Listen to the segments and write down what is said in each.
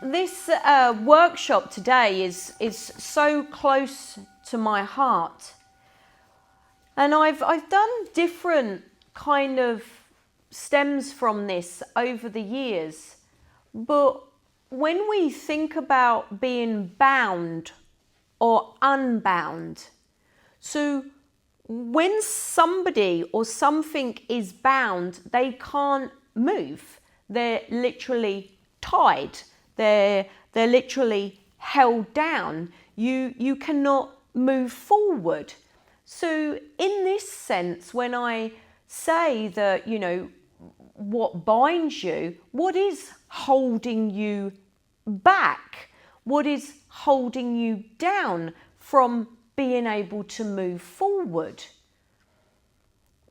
this workshop today is so close to my heart. And I've done different kind of stems from this over the years. But when we think about being bound or unbound, so when somebody or something is bound, they can't move. They're literally tied. They're literally held down. You cannot move forward. So in this sense, when I say that, you know, what binds you, what is holding you back? What is holding you down from being able to move forward?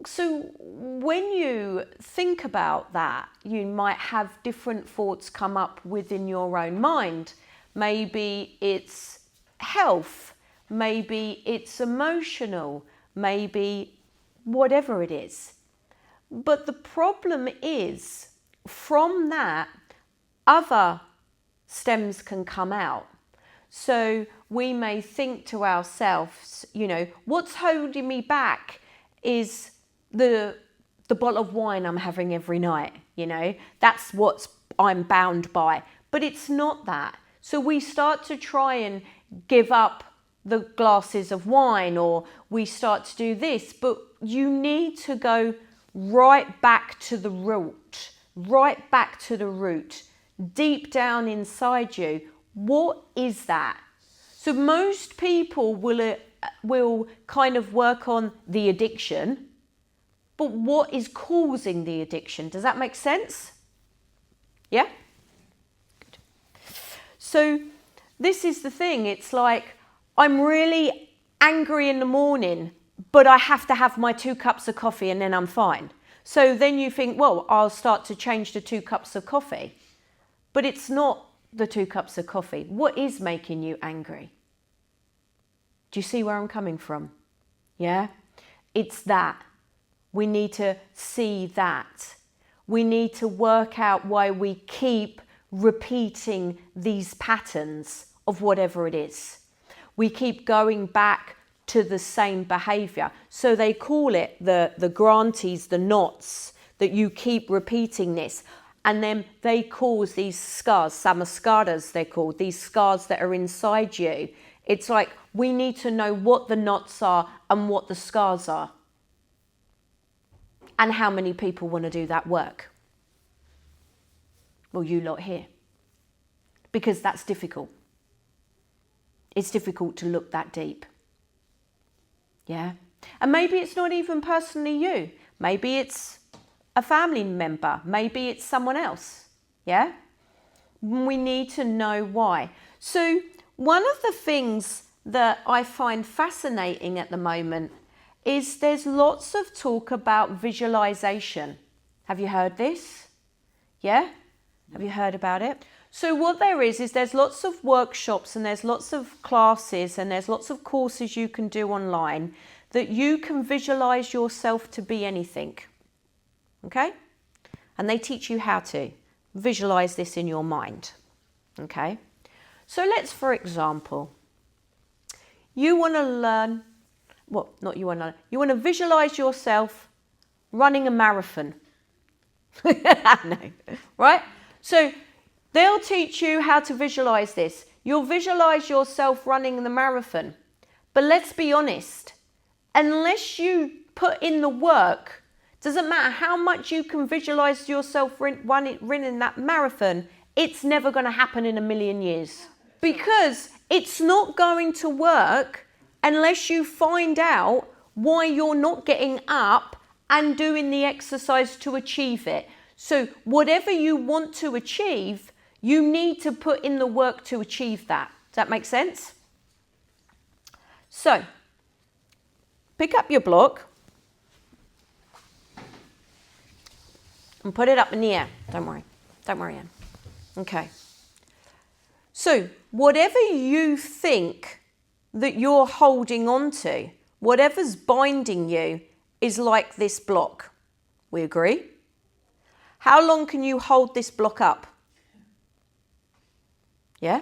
So when you think about that, you might have different thoughts come up within your own mind. Maybe it's health, maybe it's emotional, maybe whatever it is. But the problem is, from that, other stems can come out. So we may think to ourselves, you know, what's holding me back is the bottle of wine I'm having every night, you know, that's what I'm bound by. But it's not that. So we start to try and give up the glasses of wine, or we start to do this, but you need to go right back to the root, deep down inside you. What is that? So most people will kind of work on the addiction, but what is causing the addiction? Does that make sense? Yeah? Good. So this is the thing. It's like, I'm really angry in the morning, but I have to have my 2 cups of coffee and then I'm fine. So then you think, well, I'll start to change the 2 cups of coffee. But it's not the 2 cups of coffee. What is making you angry? Do you see where I'm coming from? Yeah? It's that. We need to see that. We need to work out why we keep repeating these patterns of whatever it is. We keep going back to the same behavior. So they call it the granthis, the knots, that you keep repeating this. And then they cause these scars, samskaras they're called, these scars that are inside you. It's like we need to know what the knots are and what the scars are. And how many people want to do that work? Well, you lot here. Because that's difficult. It's difficult to look that deep. Yeah? And maybe it's not even personally you. Maybe it's a family member. Maybe it's someone else. Yeah? We need to know why. So one of the things that I find fascinating at the moment is there's lots of talk about visualization. Have you heard this? Yeah? Have you heard about it? So what there is there's lots of workshops and there's lots of classes and there's lots of courses you can do online that you can visualize yourself to be anything. Okay? And they teach you how to visualize this in your mind. Okay? So let's, for example, you want to learn, well, not you want to learn, you want to visualize yourself running a marathon. No, right? So they'll teach you how to visualize this. You'll visualize yourself running the marathon. But let's be honest, unless you put in the work, doesn't matter how much you can visualize yourself running that marathon, it's never going to happen in a million years. Because it's not going to work unless you find out why you're not getting up and doing the exercise to achieve it. So whatever you want to achieve, you need to put in the work to achieve that. Does that make sense? So, pick up your block and put it up in the air. Don't worry. Don't worry, Anne. Okay. So, whatever you think that you're holding on to, whatever's binding you, is like this block. We agree? How long can you hold this block up? Yeah?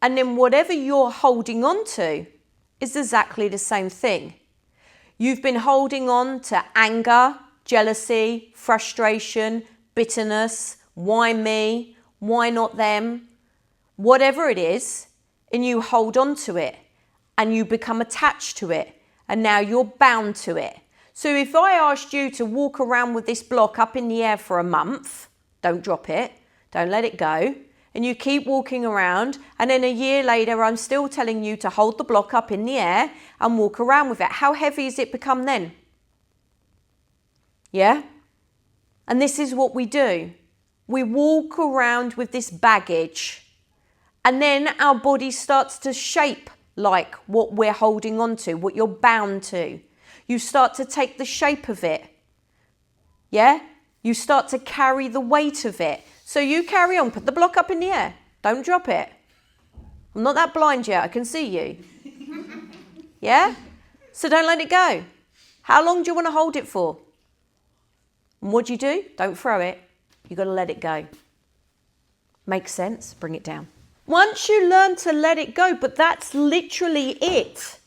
And then whatever you're holding on to is exactly the same thing. You've been holding on to anger, jealousy, frustration, bitterness, why me, why not them, whatever it is, and you hold on to it and you become attached to it and now you're bound to it. So if I asked you to walk around with this block up in the air for a month, don't drop it, don't let it go, and you keep walking around, and then a year later I'm still telling you to hold the block up in the air and walk around with it, how heavy has it become then? Yeah? And this is what we do. We walk around with this baggage, and then our body starts to shape like what we're holding on to, what you're bound to. You start to take the shape of it. Yeah? You start to carry the weight of it. So you carry on, put the block up in the air. Don't drop it. I'm not that blind yet, I can see you. Yeah? So don't let it go. How long do you want to hold it for? And what do? Don't throw it. You've got to let it go. Makes sense? Bring it down. Once you learn to let it go, but that's literally it.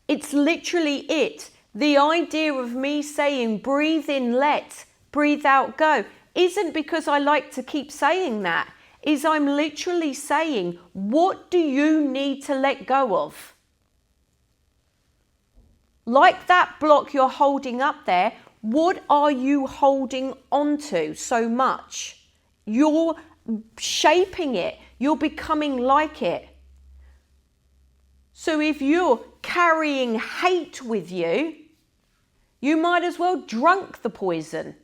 It's literally it. The idea of me saying breathe in, let, breathe out, go, isn't because I like to keep saying that. Is I'm literally saying, what do you need to let go of? Like that block you're holding up there, what are you holding onto so much? You're shaping it. You're becoming like it. So if you're carrying hate with you, you might as well drunk the poison.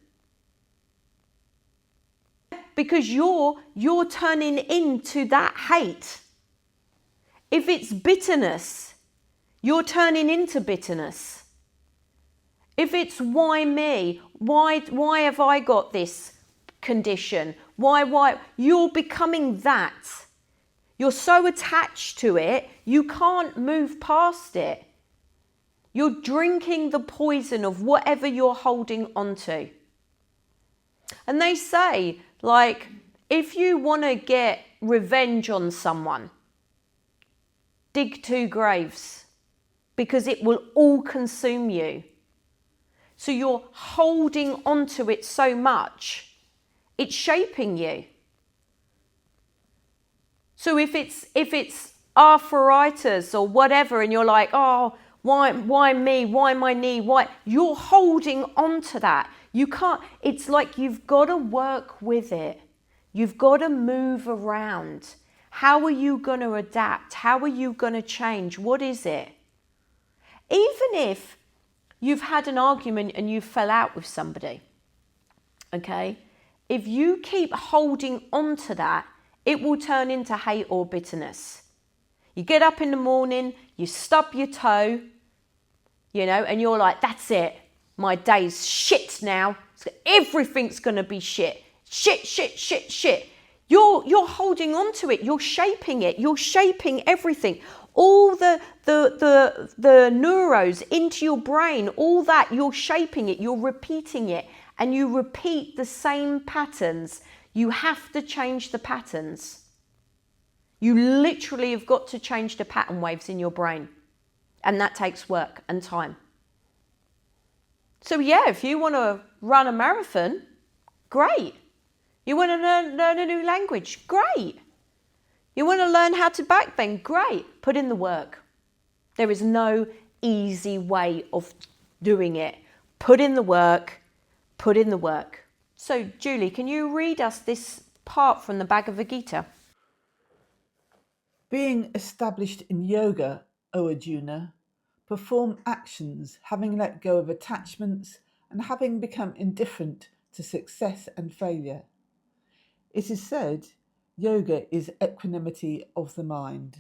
Because you're turning into that hate. If it's bitterness, you're turning into bitterness. If it's why me, why have I got this condition? Why? You're becoming that. You're so attached to it, you can't move past it. You're drinking the poison of whatever you're holding onto. And they say, like, if you want to get revenge on someone, dig 2 graves, because it will all consume you. So you're holding onto it so much, it's shaping you. So if it's arthritis or whatever, and you're like, oh, why me? Why my knee? Why? You're holding onto that. You can't, it's like you've got to work with it. You've got to move around. How are you going to adapt? How are you going to change? What is it? Even if you've had an argument and you fell out with somebody, okay? If you keep holding on to that, it will turn into hate or bitterness. You get up in the morning, you stub your toe, you know, and you're like, that's it. My day's shit now. Everything's going to be shit. Shit. You're holding on to it. You're shaping it. You're shaping everything. All the neuros into your brain, all that, you're shaping it. You're repeating it. And you repeat the same patterns. You have to change the patterns. You literally have got to change the pattern waves in your brain. And that takes work and time. So yeah, if you want to run a marathon, great. You want to learn a new language, great. You want to learn how to backbend, great. Put in the work. There is no easy way of doing it. Put in the work, put in the work. So Julie, can you read us this part from the Bhagavad Gita? Being established in yoga, O Arjuna, perform actions having let go of attachments and having become indifferent to success and failure. It is said, yoga is equanimity of the mind.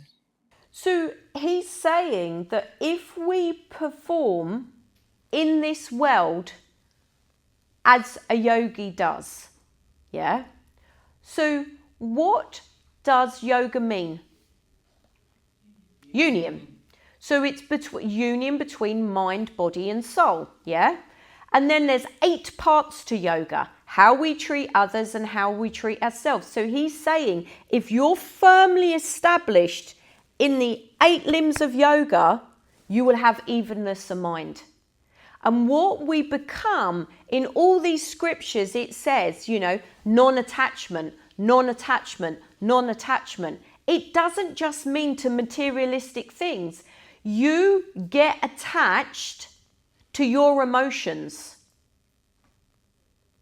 So he's saying that if we perform in this world as a yogi does, yeah? So what does yoga mean? Union. So it's union between mind, body and soul, yeah? And then there's 8 parts to yoga. how we treat others and how we treat ourselves. So he's saying, if you're firmly established in the 8 limbs of yoga, you will have evenness of mind. And what we become in all these scriptures, it says, you know, non-attachment, non-attachment, non-attachment. It doesn't just mean to materialistic things. You get attached to your emotions.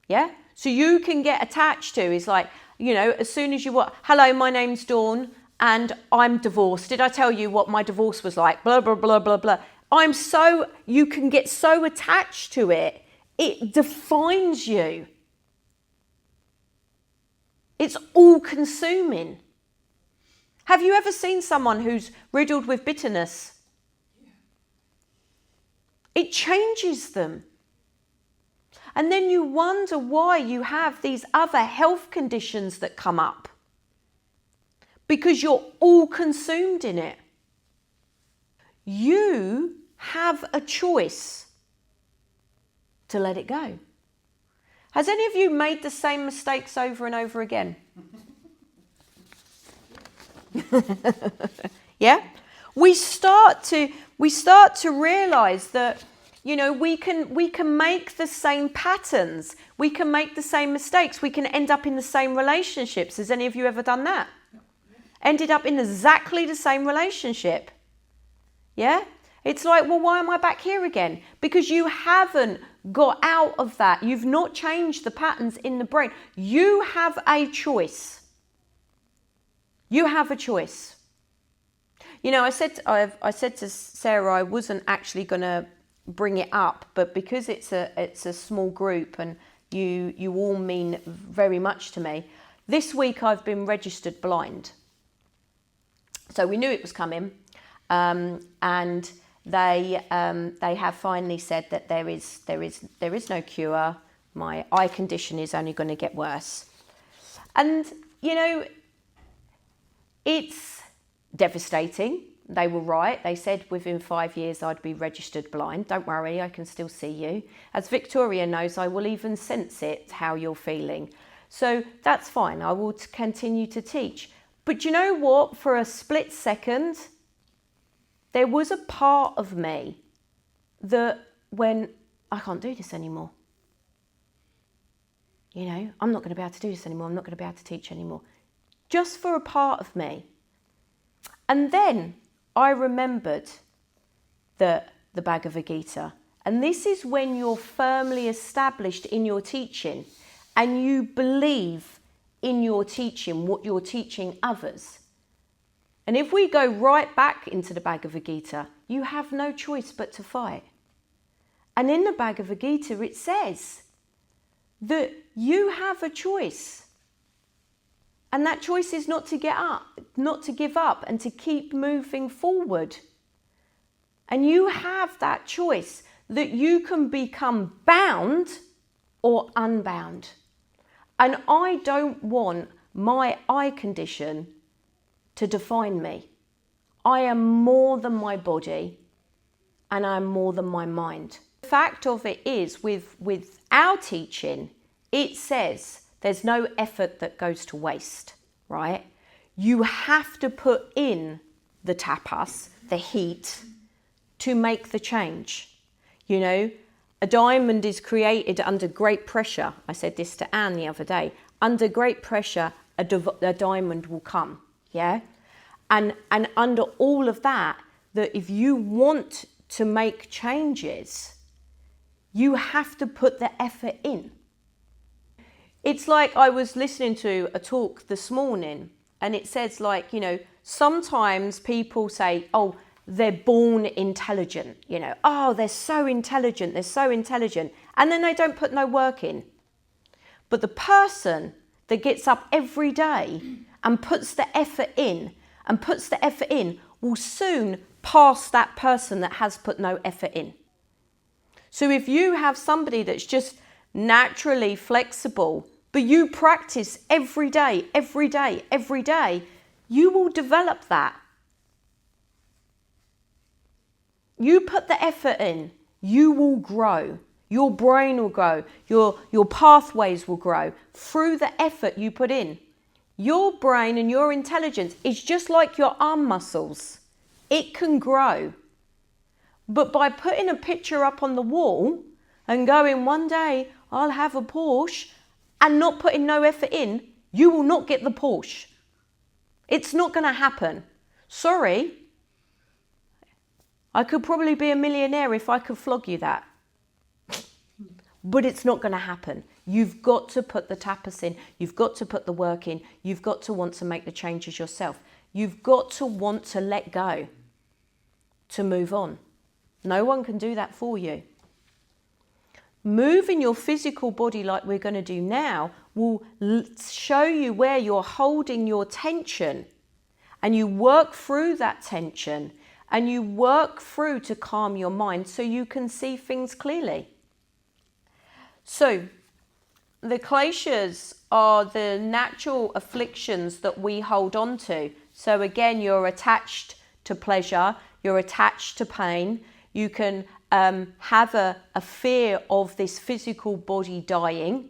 Yeah? So you can get attached to, is like, you know, as soon as you want, hello, my name's Dawn and I'm divorced. Did I tell you what my divorce was like? Blah, blah, blah, blah, blah. You can get so attached to it, it defines you. It's all consuming. Have you ever seen someone who's riddled with bitterness? It changes them. And then you wonder why you have these other health conditions that come up. Because you're all consumed in it. You have a choice to let it go. Has any of you made the same mistakes over and over again? Yeah? We start to realize that, you know, we can make the same patterns. We can make the same mistakes. We can end up in the same relationships. Has any of you ever done that? Ended up in exactly the same relationship. Yeah? It's like, well, why am I back here again? Because you haven't got out of that. You've not changed the patterns in the brain. You have a choice. You have a choice. You know, I said to Sarah I wasn't actually going to bring it up, but because it's a small group and you all mean very much to me, this week I've been registered blind. So we knew it was coming, and they have finally said that there is no cure. My eye condition is only going to get worse, and you know, it's devastating. They were right. They said within 5 years I'd be registered blind. Don't worry, I can still see you. As Victoria knows, I will even sense it, how you're feeling. So that's fine. I will continue to teach. But you know what? For a split second, there was a part of me that when I can't do this anymore. You know, I'm not going to be able to do this anymore. I'm not going to be able to teach anymore. Just for a part of me. And then I remembered the Bhagavad Gita. And this is when you're firmly established in your teaching and you believe in your teaching, what you're teaching others. And if we go right back into the Bhagavad Gita, you have no choice but to fight. And in the Bhagavad Gita, it says that you have a choice. And that choice is not to get up, not to give up, and to keep moving forward. And you have that choice that you can become bound or unbound. And I don't want my eye condition to define me. I am more than my body, and I am more than my mind. The fact of it is, with our teaching, it says there's no effort that goes to waste, right? You have to put in the tapas, the heat, to make the change. You know, a diamond is created under great pressure. I said this to Anne the other day. Under great pressure, a diamond will come, yeah? And under all of that, that if you want to make changes, you have to put the effort in. It's like I was listening to a talk this morning, and it says, like, you know, sometimes people say, oh, they're born intelligent, you know, oh, they're so intelligent, and then they don't put no work in. But the person that gets up every day and puts the effort in will soon pass that person that has put no effort in. So if you have somebody that's just naturally flexible, but you practice every day, you will develop that. You put the effort in, you will grow. Your brain will grow. Your pathways will grow through the effort you put in. Your brain and your intelligence is just like your arm muscles. It can grow. But by putting a picture up on the wall and going, one day I'll have a Porsche, and not putting no effort in, you will not get the Porsche. It's not going to happen. Sorry. I could probably be a millionaire if I could flog you that. But it's not going to happen. You've got to put the tapas in. You've got to put the work in. You've got to want to make the changes yourself. You've got to want to let go, to move on. No one can do that for you. Moving your physical body like we're going to do now will show you where you're holding your tension. And you work through that tension. And you work through to calm your mind so you can see things clearly. So, the kleshas are the natural afflictions that we hold on to. So again, you're attached to pleasure, you're attached to pain. You can have a fear of this physical body dying.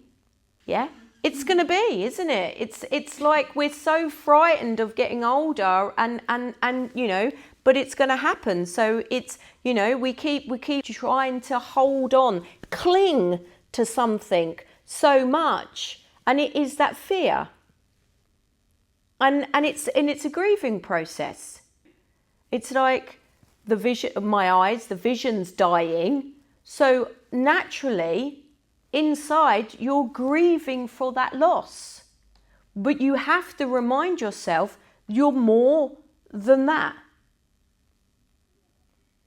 Yeah, it's going to be, isn't it? It's like we're so frightened of getting older and you know, but it's going to happen. So it's, you know, we keep trying to hold on, cling to something so much, and it is that fear. And it's a grieving process. It's like the vision of my eyes, the vision's dying. So naturally, inside, you're grieving for that loss. But you have to remind yourself you're more than that.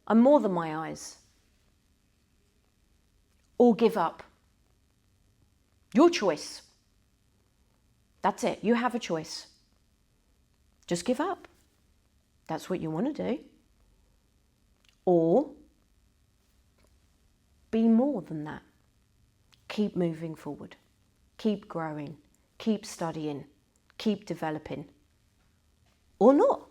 I'm more than my eyes. Or give up. Your choice. That's it. You have a choice. Just give up. That's what you want to do. Or be more than that. Keep moving forward. Keep growing. Keep studying. Keep developing. Or not.